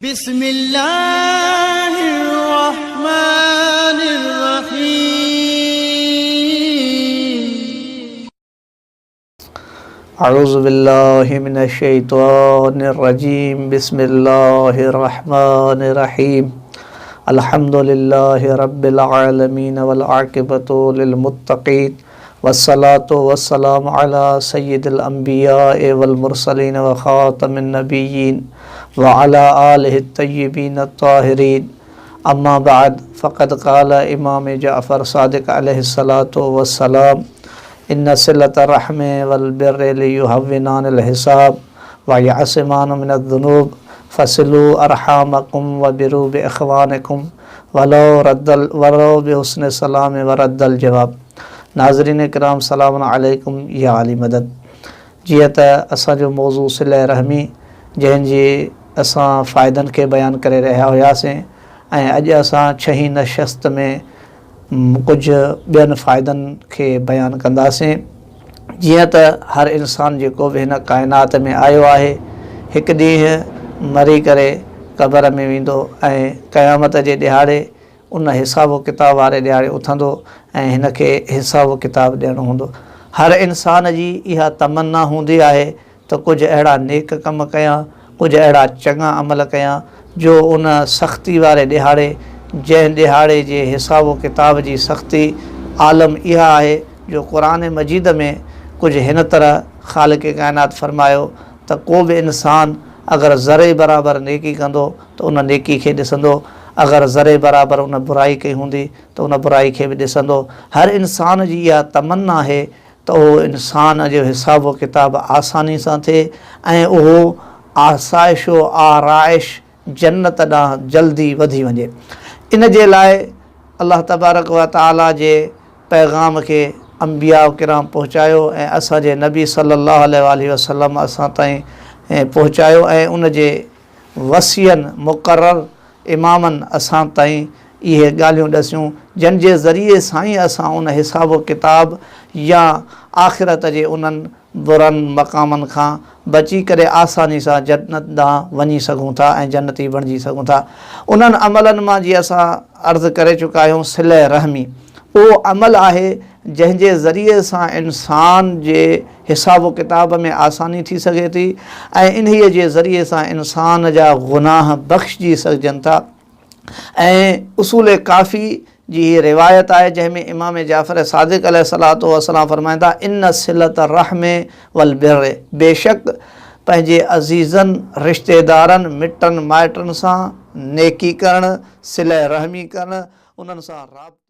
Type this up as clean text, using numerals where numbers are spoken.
بسم الله الرحمن الرحيم أعوذ بالله من الشيطان الرجيم بسم الله الرحمن الرحيم الحمد لله رب العالمين والعاقبة للمتقين والصلاة والسلام على سيد الأنبياء والمرسلين وخاتم النبيين وعلى آله الطيبين الطاهرين أما بعد فقد قال إمام جعفر صادق عليه الصلاة والسلام إن صلة الرحم والبر ليهونان الحساب ويعصمان من الذنوب فصلوا أرحامكم وبروا بإخوانكم ولو بحسن السلام ورد الجواب. नाज़रीन ڪرام सलाम अलैकुम या अली मदद. जीअं त असांजो मौज़ू सिले रहमी जंहिंजे असां फ़ाइदनि खे बयानु करे रहिया हुआसीं ऐं अॼु असां छहीं नशस्त में कुझु ॿियनि फ़ाइदनि खे बयानु कंदासीं. जीअं त हर इंसान जेको बि हिन काइनात में आयो आहे हिकु ॾींहुं मरी करे क़बर में वेंदो ऐं क़यामत जे ॾिहाड़े उन हिसाब किताब वारे ॾिहाड़े उथंदो ऐं हिन खे हिसाब किताब ॾियणो हूंदो. हर इंसान जी इहा तमन्ना हूंदी आहे त कुझु अहिड़ा नेक कम कयां, कुझु अहिड़ा चङा अमल कयां जो उन सख़्ती वारे ॾिहाड़े जंहिं ॾिहाड़े जे हिसाब किताब जी सख़्ती आलम इहा आहे जो क़ुरान मजीद में कुझु हिन तरह ख़ालिक़ काइनात फ़रमायो त को बि इंसान अगरि ज़रे बराबरि नेकी कंदो त उन नेकी खे ॾिसंदो, अगरि ज़रे बराबरि उन बुराई कई हूंदी त उन बुराई खे बि ॾिसंदो. हर इंसान जी इहा तमन्ना आहे त उहो इंसान जो हिसाब किताब आसानी सां थिए ऐं उहो आसाइशो आराइश जन्नत ॾांहुं जल्दी वधी वञे. इन जे लाइ अल्लाह तबारक व ताला जे पैगाम खे अंबिया क़रام पहुचायो ऐं असांजे नबी सल्लल्लाहु अलैहि वसल्लम असां ताईं पहुचायो ऐं उन जे वसियनि मुक़रर इमामनि असां ताईं इहे ॻाल्हियूं ॾसियूं जंहिंजे ज़रिए सां ई असां उन हिसाब किताब या आख़िरत जे उन्हनि बुरनि मक़ामनि खां बची करे आसानी सां जन्नत ॾांहुं वञी सघूं था ऐं जन्नती बणिजी सघूं था. उन्हनि अमलनि मां जीअं असां अर्ज़ु करे चुका आहियूं सिले रहमी उहो अमल आहे जंहिंजे ज़रिए सां इंसान जे हिसाब किताब में आसानी थी सघे थी ऐं इन्हीअ जे ज़रिए सां इंसान जा गुनाह बख़्शिजी सघजनि था. ऐं उसूल काफ़ी जी रिवायत आहे जंहिंमें इमाम जाफ़र सादिक़ अलैहिस्सलातु वस्सलाम फ़रमाईंदा इन सिलत रहमे वल बिर बेशक पंहिंजे अज़ीज़नि रिश्तेदारनि मिटनि माइटनि सां नेकी करणु, सिले रहमी करणु, उन्हनि सां राब्तो